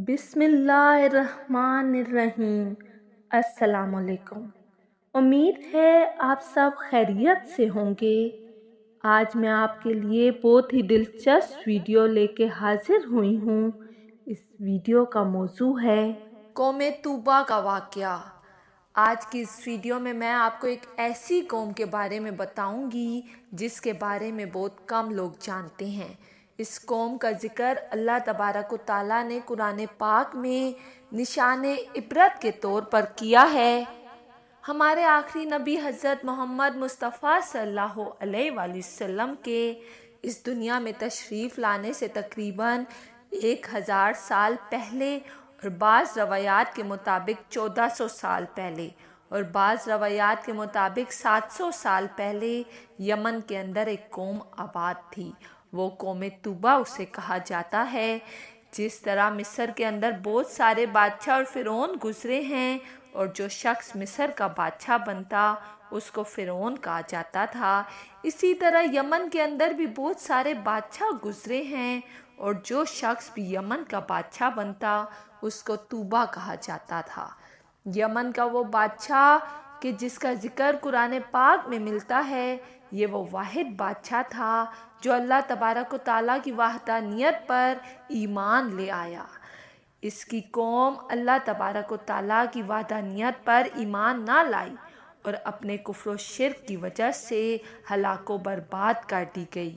بسم اللہ الرحمن الرحیم۔ السلام علیکم۔ امید ہے آپ سب خیریت سے ہوں گے۔ آج میں آپ کے لیے بہت ہی دلچسپ ویڈیو لے کے حاضر ہوئی ہوں۔ اس ویڈیو کا موضوع ہے قوم طوبا کا واقعہ۔ آج کی اس ویڈیو میں آپ کو ایک ایسی قوم کے بارے میں بتاؤں گی جس کے بارے میں بہت کم لوگ جانتے ہیں۔ اس قوم کا ذکر اللہ تبارک و تعالیٰ نے قرآن پاک میں نشان عبرت کے طور پر کیا ہے۔ ہمارے آخری نبی حضرت محمد مصطفیٰ صلی اللہ علیہ وآلہ وسلم کے اس دنیا میں تشریف لانے سے تقریباً 1000 سال پہلے اور بعض روایات کے مطابق 1400 سال پہلے اور بعض روایات کے مطابق 700 سال پہلے یمن کے اندر ایک قوم آباد تھی۔ وہ قوم طوبا اسے کہا جاتا ہے۔ جس طرح مصر کے اندر بہت سارے بادشاہ اور فرعون گزرے ہیں اور جو شخص مصر کا بادشاہ بنتا اس کو فرعون کہا جاتا تھا، اسی طرح یمن کے اندر بھی بہت سارے بادشاہ گزرے ہیں اور جو شخص بھی یمن کا بادشاہ بنتا اس کو طوبا کہا جاتا تھا۔ یمن کا وہ بادشاہ کہ جس کا ذکر قرآن پاک میں ملتا ہے، یہ وہ واحد بادشاہ تھا جو اللہ تبارک و تعالیٰ کی وحدانیت پر ایمان لے آیا۔ اس کی قوم اللہ تبارک و تعالیٰ کی وحدانیت پر ایمان نہ لائی اور اپنے کفر و شرک کی وجہ سے ہلاک و برباد کر دی گئی۔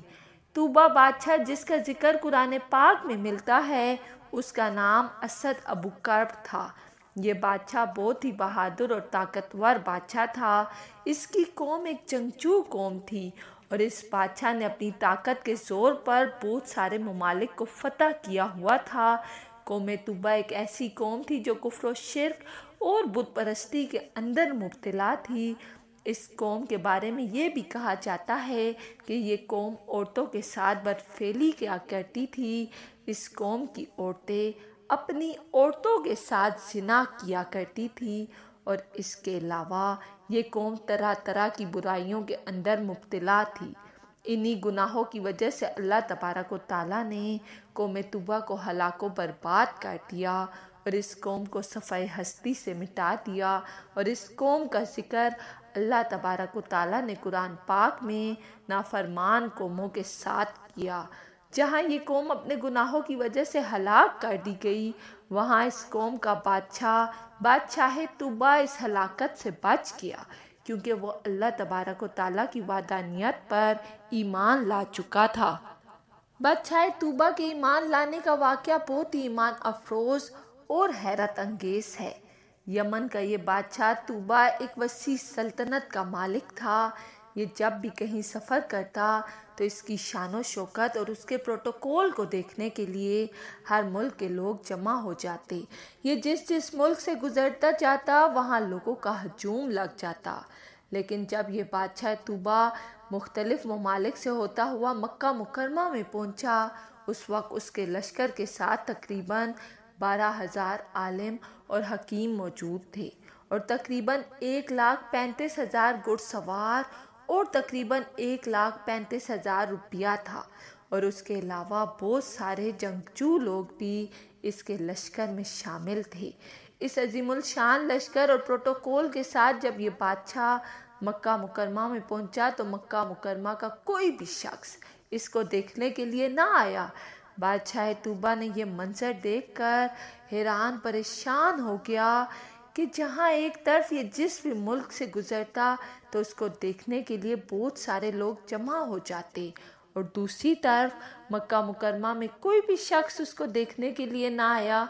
طوبا بادشاہ جس کا ذکر قرآن پاک میں ملتا ہے اس کا نام اسد ابو کرب تھا۔ یہ بادشاہ بہت ہی بہادر اور طاقتور بادشاہ تھا۔ اس کی قوم ایک جنگجو قوم تھی اور اس بادشاہ نے اپنی طاقت کے زور پر بہت سارے ممالک کو فتح کیا ہوا تھا۔ قوم طوبا ایک ایسی قوم تھی جو کفر و شرک اور بت پرستی کے اندر مبتلا تھی۔ اس قوم کے بارے میں یہ بھی کہا جاتا ہے کہ یہ قوم عورتوں کے ساتھ بدفعلی کیا کرتی تھی۔ اس قوم کی عورتیں اپنی عورتوں کے ساتھ زنا کیا کرتی تھی اور اس کے علاوہ یہ قوم طرح طرح کی برائیوں کے اندر مبتلا تھی۔ انہی گناہوں کی وجہ سے اللہ تبارک و تعالیٰ نے قوم طوبا کو ہلاک و برباد کر دیا اور اس قوم کو صفحہ ہستی سے مٹا دیا اور اس قوم کا ذکر اللہ تبارک و تعالیٰ نے قرآن پاک میں نافرمان قوموں کے ساتھ کیا۔ جہاں یہ قوم اپنے گناہوں کی وجہ سے ہلاک کر دی گئی، وہاں اس قوم کا بادشاہ طوبا اس ہلاکت سے بچ گیا کیونکہ وہ اللہ تبارک و تعالیٰ کی وحدانیت پر ایمان لا چکا تھا۔ بادشاہ طوبا کے ایمان لانے کا واقعہ بہت ہی ایمان افروز اور حیرت انگیز ہے۔ یمن کا یہ بادشاہ طوبا ایک وسیع سلطنت کا مالک تھا۔ یہ جب بھی کہیں سفر کرتا تو اس کی شان و شوکت اور اس کے پروٹوکول کو دیکھنے کے لیے ہر ملک کے لوگ جمع ہو جاتے۔ یہ جس ملک سے گزرتا جاتا وہاں لوگوں کا ہجوم لگ جاتا۔ لیکن جب یہ بادشاہ طوبا مختلف ممالک سے ہوتا ہوا مکہ مکرمہ میں پہنچا، اس وقت اس کے لشکر کے ساتھ تقریباً 12,000 عالم اور حکیم موجود تھے اور تقریباً 1,35,000 گھڑ سوار اور تقریباً 1,35,000 روپیہ تھا اور اس کے علاوہ بہت سارے جنگجو لوگ بھی اس کے لشکر میں شامل تھے۔ اس عظیم الشان لشکر اور پروٹوکول کے ساتھ جب یہ بادشاہ مکہ مکرمہ میں پہنچا تو مکہ مکرمہ کا کوئی بھی شخص اس کو دیکھنے کے لیے نہ آیا۔ بادشاہ طوبا نے یہ منظر دیکھ کر حیران پریشان ہو گیا کہ جہاں ایک طرف یہ جس بھی ملک سے گزرتا تو اس کو دیکھنے کے لیے بہت سارے لوگ جمع ہو جاتے اور دوسری طرف مکہ مکرمہ میں کوئی بھی شخص اس کو دیکھنے کے لیے نہ آیا۔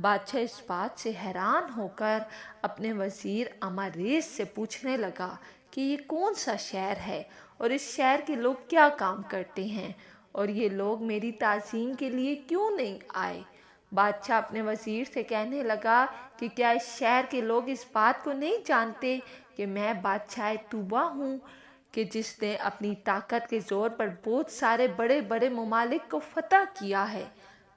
بادشاہ اس بات سے حیران ہو کر اپنے وزیر اماریس سے پوچھنے لگا کہ یہ کون سا شہر ہے اور اس شہر کے لوگ کیا کام کرتے ہیں اور یہ لوگ میری تعظیم کے لیے کیوں نہیں آئے؟ بادشاہ اپنے وزیر سے کہنے لگا کہ کیا اس شہر کے لوگ اس بات کو نہیں جانتے کہ میں بادشاہ طوبا ہوں کہ جس نے اپنی طاقت کے زور پر بہت سارے بڑے بڑے ممالک کو فتح کیا ہے؟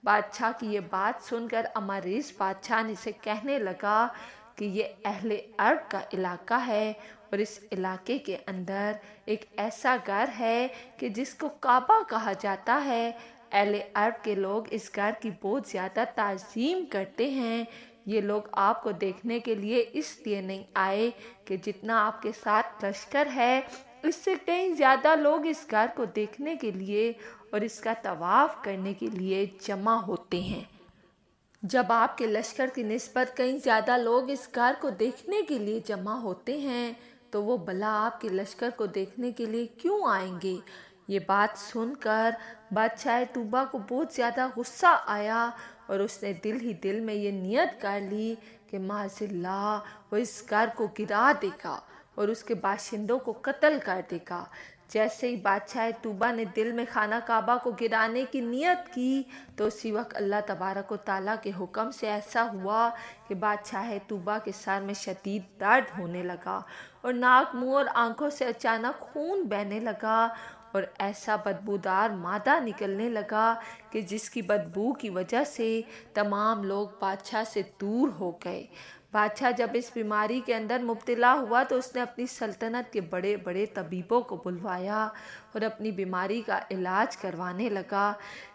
بادشاہ کی یہ بات سن کر اماریس بادشاہ نے اسے کہنے لگا کہ یہ اہل عرب کا علاقہ ہے اور اس علاقے کے اندر ایک ایسا گھر ہے کہ جس کو کعبہ کہا جاتا ہے۔ اہل عرب کے لوگ اس گھر کی بہت زیادہ تعظیم کرتے ہیں۔ یہ لوگ آپ کو دیکھنے کے لیے اس لیے نہیں آئے کہ جتنا آپ کے ساتھ لشکر ہے اس سے کئی زیادہ لوگ اس گھر کو دیکھنے کے لیے اور اس کا طواف کرنے کے لیے جمع ہوتے ہیں۔ جب آپ کے لشکر کی نسبت کئی زیادہ لوگ اس گھر کو دیکھنے کے لیے جمع ہوتے ہیں تو وہ بھلا آپ کے لشکر کو دیکھنے کے لیے کیوں آئیں گے؟ یہ بات سن کر بادشاہ طوبہ کو بہت زیادہ غصہ آیا اور اس نے دل ہی دل میں یہ نیت کر لی کہ معاذ اللہ وہ اس گھر کو گرا دے گا اور اس کے باشندوں کو قتل کر دے گا۔ جیسے ہی بادشاہ طوبہ نے دل میں خانہ کعبہ کو گرانے کی نیت کی تو اسی وقت اللہ تبارک و تعالیٰ کے حکم سے ایسا ہوا کہ بادشاہ طوبہ کے سر میں شدید درد ہونے لگا اور ناک، منہ اور آنکھوں سے اچانک خون بہنے لگا اور ایسا بدبودار مادہ نکلنے لگا کہ جس کی بدبو کی وجہ سے تمام لوگ بادشاہ سے دور ہو گئے۔ بادشاہ جب اس بیماری کے اندر مبتلا ہوا تو اس نے اپنی سلطنت کے بڑے بڑے طبیبوں کو بلوایا اور اپنی بیماری کا علاج کروانے لگا،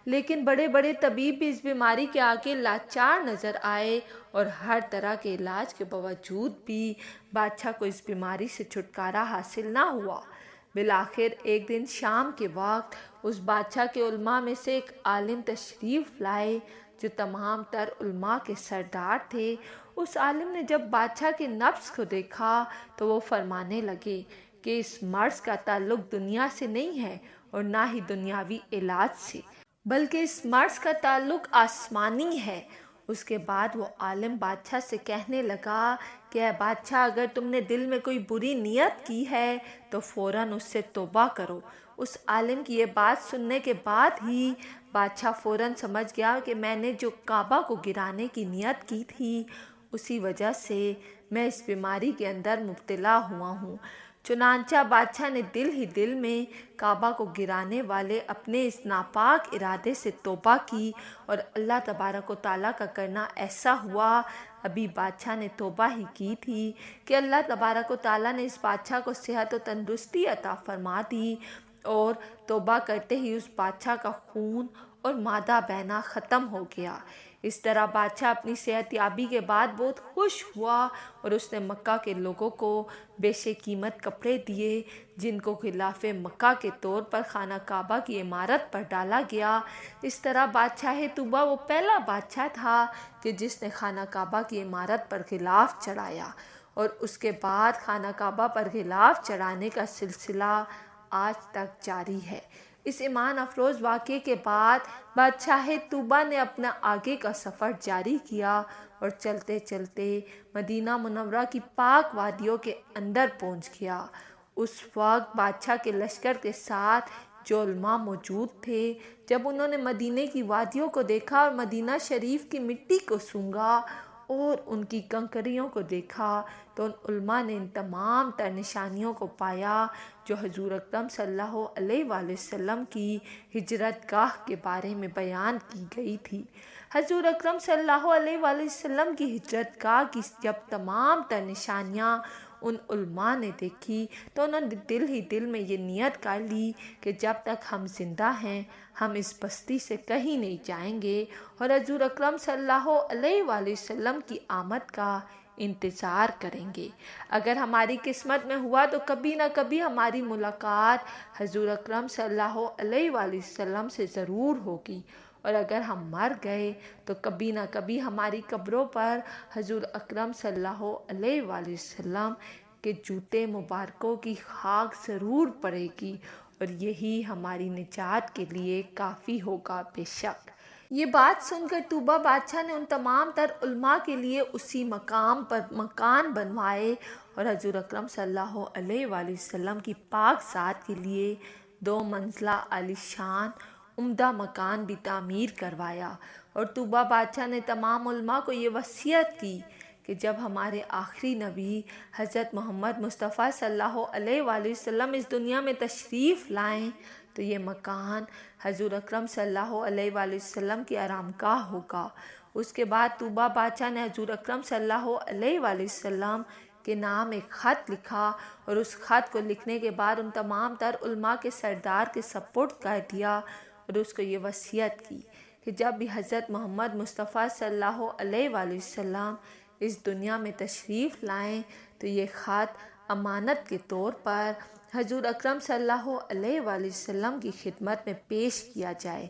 لیکن بڑے بڑے طبیب بھی اس بیماری کے آگے لاچار نظر آئے اور ہر طرح کے علاج کے باوجود بھی بادشاہ کو اس بیماری سے چھٹکارا حاصل نہ ہوا۔ بالآخر ایک دن شام کے وقت اس بادشاہ کے علماء میں سے ایک عالم تشریف لائے جو تمام تر علماء کے سردار تھے۔ اس عالم نے جب بادشاہ کے نبض کو دیکھا تو وہ فرمانے لگے کہ اس مرض کا تعلق دنیا سے نہیں ہے اور نہ ہی دنیاوی علاج سے، بلکہ اس مرض کا تعلق آسمانی ہے۔ اس کے بعد وہ عالم بادشاہ سے کہنے لگا کہ اے بادشاہ، اگر تم نے دل میں کوئی بری نیت کی ہے تو فوراً اس سے توبہ کرو۔ اس عالم کی یہ بات سننے کے بعد ہی بادشاہ فوراً سمجھ گیا کہ میں نے جو کعبہ کو گرانے کی نیت کی تھی اسی وجہ سے میں اس بیماری کے اندر مبتلا ہوا ہوں۔ چنانچہ بادشاہ نے دل ہی دل میں کعبہ کو گرانے والے اپنے اس ناپاک ارادے سے توبہ کی اور اللہ تبارک و تعالیٰ کا کرنا ایسا ہوا، ابھی بادشاہ نے توبہ ہی کی تھی کہ اللہ تبارک و تعالیٰ نے اس بادشاہ کو صحت و تندرستی عطا فرما دی اور توبہ کرتے ہی اس بادشاہ کا خون اور مادہ بہنا ختم ہو گیا۔ اس طرح بادشاہ اپنی صحت یابی کے بعد بہت خوش ہوا اور اس نے مکہ کے لوگوں کو بیش قیمت کپڑے دیے جن کو غلاف مکہ کے طور پر خانہ کعبہ کی عمارت پر ڈالا گیا۔ اس طرح بادشاہ طوبہ وہ پہلا بادشاہ تھا کہ جس نے خانہ کعبہ کی عمارت پر غلاف چڑھایا اور اس کے بعد خانہ کعبہ پر غلاف چڑھانے کا سلسلہ آج تک جاری ہے۔ اس ایمان افروز واقعے کے بعد بادشاہ طوبہ نے اپنا آگے کا سفر جاری کیا اور چلتے چلتے مدینہ منورہ کی پاک وادیوں کے اندر پہنچ گیا۔ اس وقت بادشاہ کے لشکر کے ساتھ جو علماء موجود تھے، جب انہوں نے مدینے کی وادیوں کو دیکھا اور مدینہ شریف کی مٹی کو سونگھا اور ان کی کنکریوں کو دیکھا تو ان علماء نے ان تمام تر نشانیوں کو پایا جو حضور اکرم صلی اللہ علیہ وآلہ وسلم کی ہجرت گاہ کے بارے میں بیان کی گئی تھی۔ حضور اکرم صلی اللہ علیہ وآلہ وسلم کی ہجرت گاہ کی جب تمام تر نشانیاں ان علماء نے دیکھی تو انہوں نے دل ہی دل میں یہ نیت کر لی کہ جب تک ہم زندہ ہیں ہم اس بستی سے کہیں نہیں جائیں گے اور حضور اکرم صلی اللہ علیہ وآلہ وسلم کی آمد کا انتظار کریں گے۔ اگر ہماری قسمت میں ہوا تو کبھی نہ کبھی ہماری ملاقات حضور اکرم صلی اللہ علیہ وآلہ وسلم سے ضرور ہوگی، اور اگر ہم مر گئے تو کبھی نہ کبھی ہماری قبروں پر حضور اکرم صلی اللہ علیہ وآلہ وسلم کے جوتے مبارکوں کی خاک ضرور پڑے گی اور یہی ہماری نجات کے لیے کافی ہوگا بے شک۔ یہ بات سن کر طوبہ بادشاہ نے ان تمام تر علماء کے لیے اسی مقام پر مکان بنوائے اور حضور اکرم صلی اللہ علیہ وآلہ وسلم کی پاک ذات کے لیے 2 منزلہ عالی شان عمدہ مکان بھی تعمیر کروایا، اور طوبہ بادشاہ نے تمام علماء کو یہ وصیت کی کہ جب ہمارے آخری نبی حضرت محمد مصطفیٰ صلی اللہ علیہ وآلہ وسلم اس دنیا میں تشریف لائیں تو یہ مکان حضور اکرم صلی اللہ علیہ وآلہ وسلم کی آرام گاہ ہوگا۔ اس کے بعد طوبہ بادشاہ نے حضور اکرم صلی اللہ علیہ وآلہ وسلم کے نام ایک خط لکھا اور اس خط کو لکھنے کے بعد ان تمام تر علماء کے سردار کے سپرد کر دیا اور اس کو یہ وصیت کی کہ جب بھی حضرت محمد مصطفیٰ صلی اللہ علیہ وآلہ وسلم اس دنیا میں تشریف لائیں تو یہ خط امانت کے طور پر حضور اکرم صلی اللہ علیہ وآلہ وسلم کی خدمت میں پیش کیا جائے۔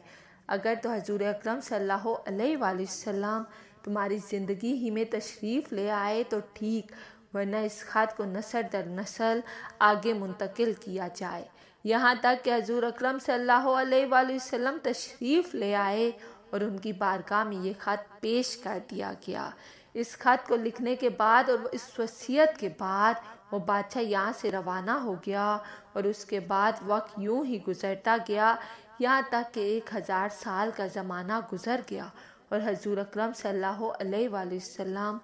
اگر تو حضور اکرم صلی اللہ علیہ وآلہ وسلم تمہاری زندگی ہی میں تشریف لے آئے تو ٹھیک، ورنہ اس خط کو نسل در نسل آگے منتقل کیا جائے، یہاں تک کہ حضور اکرم صلی اللہ علیہ وآلہ وسلم تشریف لے آئے اور ان کی بارگاہ میں یہ خط پیش کر دیا گیا۔ اس خط کو لکھنے کے بعد اور اس وصیت کے بعد وہ بادشاہ یہاں سے روانہ ہو گیا، اور اس کے بعد وقت یوں ہی گزرتا گیا یہاں تک کہ 1000 سال کا زمانہ گزر گیا، اور حضور اکرم صلی اللہ علیہ وآلہ وسلم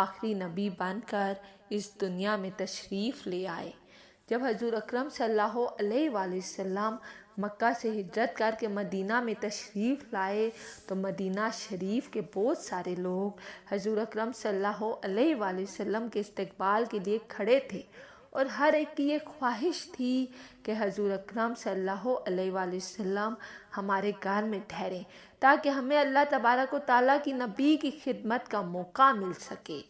آخری نبی بن کر اس دنیا میں تشریف لے آئے۔ جب حضور اکرم صلی اللہ علیہ وآلہ وسلم مکہ سے ہجرت کر کے مدینہ میں تشریف لائے تو مدینہ شریف کے بہت سارے لوگ حضور اکرم صلی اللہ علیہ وآلہ وسلم کے استقبال کے لیے کھڑے تھے، اور ہر ایک کی یہ خواہش تھی کہ حضور اکرم صلی اللہ علیہ وآلہ وسلم ہمارے گھر میں ٹھہریں تاکہ ہمیں اللہ تبارک و تعالیٰ کی نبی کی خدمت کا موقع مل سکے۔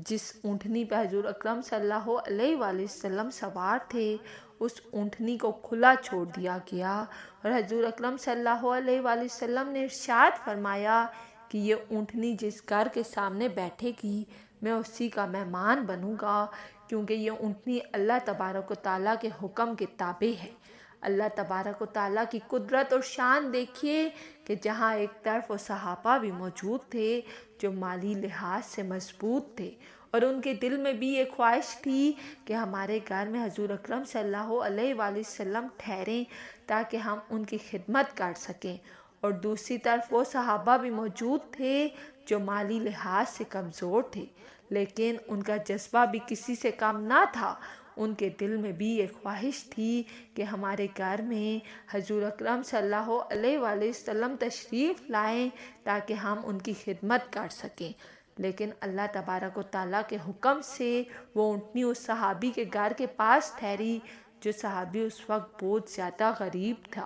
جس اونٹنی پہ حضور اکرم صلی اللہ علیہ وآلہ وسلم سوار تھے اس اونٹنی کو کھلا چھوڑ دیا گیا، اور حضور اکرم صلی اللہ علیہ وآلہ وسلم نے ارشاد فرمایا کہ یہ اونٹنی جس گھر کے سامنے بیٹھے گی میں اسی کا مہمان بنوں گا، کیونکہ یہ اونٹنی اللہ تبارک و تعالیٰ کے حکم کے تابع ہے۔ اللہ تبارک و تعالیٰ کی قدرت اور شان دیکھیے کہ جہاں ایک طرف وہ صحابہ بھی موجود تھے جو مالی لحاظ سے مضبوط تھے، اور ان کے دل میں بھی یہ خواہش تھی کہ ہمارے گھر میں حضور اکرم صلی اللہ علیہ وآلہ وسلم ٹھہریں تاکہ ہم ان کی خدمت کر سکیں، اور دوسری طرف وہ صحابہ بھی موجود تھے جو مالی لحاظ سے کمزور تھے، لیکن ان کا جذبہ بھی کسی سے کم نہ تھا۔ ان کے دل میں بھی یہ خواہش تھی کہ ہمارے گھر میں حضور اکرم صلی اللہ علیہ وآلہ وسلم تشریف لائیں تاکہ ہم ان کی خدمت کر سکیں، لیکن اللہ تبارک و تعالیٰ کے حکم سے وہ اونٹنی اس صحابی کے گھر کے پاس ٹھہری، جو صحابی اس وقت بہت زیادہ غریب تھا،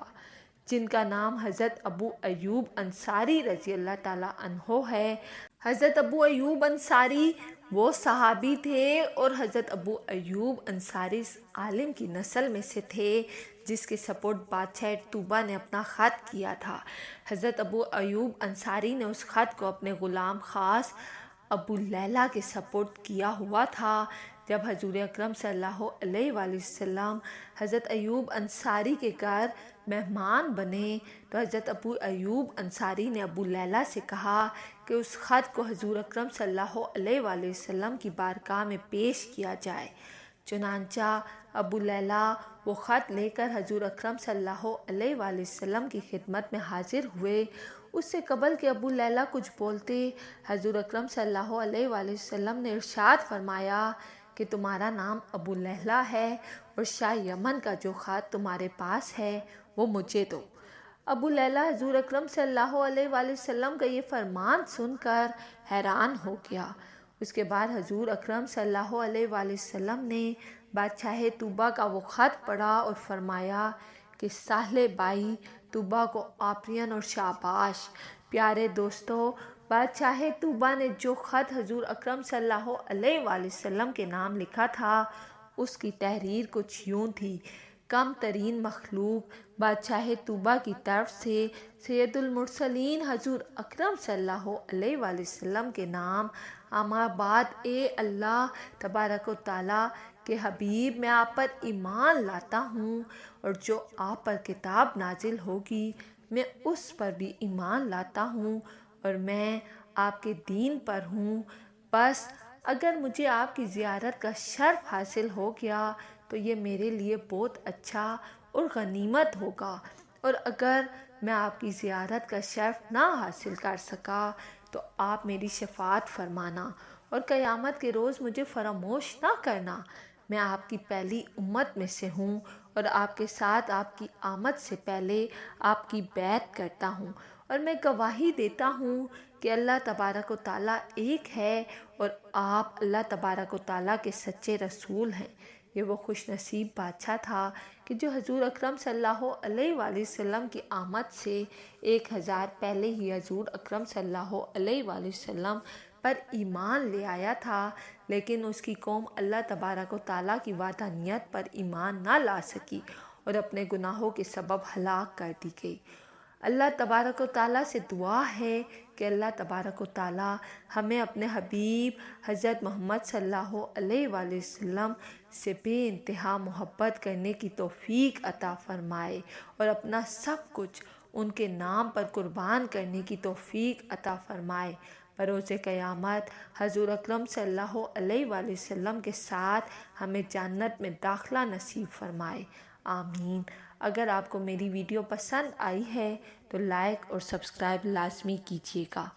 جن کا نام حضرت ابو ایوب انصاری رضی اللہ تعالیٰ عنہ ہے۔ حضرت ابو ایوب انصاری وہ صحابی تھے، اور حضرت ابو ایوب انصاری اس عالم کی نسل میں سے تھے جس کے سپورٹ بادشاہ طوبہ نے اپنا خط کیا تھا۔ حضرت ابو ایوب انصاری نے اس خط کو اپنے غلام خاص ابو لیلہ کے سپورٹ کیا ہوا تھا۔ جب حضور اکرم صلی اللہ علیہ وآلہ وسلم حضرت ایوب انصاری کے گھر مہمان بنے تو حضرت ابو ایوب انصاری نے ابو لیلہ سے کہا کہ اس خط کو حضور اکرم صلی اللہ علیہ وآلہ وسلم کی بارگاہ میں پیش کیا جائے۔ چنانچہ ابو لیلہ وہ خط لے کر حضور اکرم صلی اللہ علیہ وآلہ وسلم کی خدمت میں حاضر ہوئے۔ اس سے قبل کہ ابو لیلہ کچھ بولتے، حضور اکرم صلی اللہ علیہ وآلہ وسلم نے ارشاد فرمایا کہ تمہارا نام ابو لیلہ ہے، اور شاہ یمن کا جو خط تمہارے پاس ہے وہ مجھے دو۔ ابو لیلہ حضور اکرم صلی اللہ علیہ وآلہ وسلم کا یہ فرمان سن کر حیران ہو گیا۔ اس کے بعد حضور اکرم صلی اللہ علیہ وآلہ وسلم نے بادشاہ طوبہ کا وہ خط پڑھا اور فرمایا کہ ساحل بائی طوبہ کو آفرین اور شاباش۔ پیارے دوستو، بادشاہ طوبہ نے جو خط حضور اکرم صلی اللہ علیہ وآلہ وسلم کے نام لکھا تھا اس کی تحریر کچھ یوں تھی: کم ترین مخلوق بادشاہ طوبہ کی طرف سے سید المرسلین حضور اکرم صلی اللہ علیہ وآلہ وسلم کے نام، اما بعد، اے اللہ تبارک و تعالیٰ کے حبیب، میں آپ پر ایمان لاتا ہوں، اور جو آپ پر کتاب نازل ہوگی میں اس پر بھی ایمان لاتا ہوں، اور میں آپ کے دین پر ہوں۔ بس اگر مجھے آپ کی زیارت کا شرف حاصل ہو گیا تو یہ میرے لیے بہت اچھا اور غنیمت ہوگا، اور اگر میں آپ کی زیارت کا شرف نہ حاصل کر سکا تو آپ میری شفاعت فرمانا، اور قیامت کے روز مجھے فراموش نہ کرنا۔ میں آپ کی پہلی امت میں سے ہوں، اور آپ کے ساتھ آپ کی آمد سے پہلے آپ کی بیعت کرتا ہوں، اور میں گواہی دیتا ہوں کہ اللہ تبارک و تعالیٰ ایک ہے، اور آپ اللہ تبارک و تعالیٰ کے سچے رسول ہیں۔ یہ وہ خوش نصیب بادشاہ تھا کہ جو حضور اکرم صلی اللہ علیہ وآلہ وسلم کی آمد سے 1000 پہلے ہی حضور اکرم صلی اللہ علیہ وآلہ وسلم پر ایمان لے آیا تھا، لیکن اس کی قوم اللہ تبارک و تعالیٰ کی وحدانیت پر ایمان نہ لا سکی اور اپنے گناہوں کے سبب ہلاک کر دی گئی۔ اللہ تبارک و تعالیٰ سے دعا ہے کہ اللہ تبارک و تعالیٰ ہمیں اپنے حبیب حضرت محمد صلی اللہ علیہ وآلہ وسلم سے بے انتہا محبت کرنے کی توفیق عطا فرمائے اور اپنا سب کچھ ان کے نام پر قربان کرنے کی توفیق عطا فرمائے۔ بروز قیامت حضور اکرم صلی اللہ علیہ وآلہ وسلم کے ساتھ ہمیں جنت میں داخلہ نصیب فرمائے، آمین۔ اگر آپ کو میری ویڈیو پسند آئی ہے تو لائک اور سبسکرائب لازمی کیجیے گا۔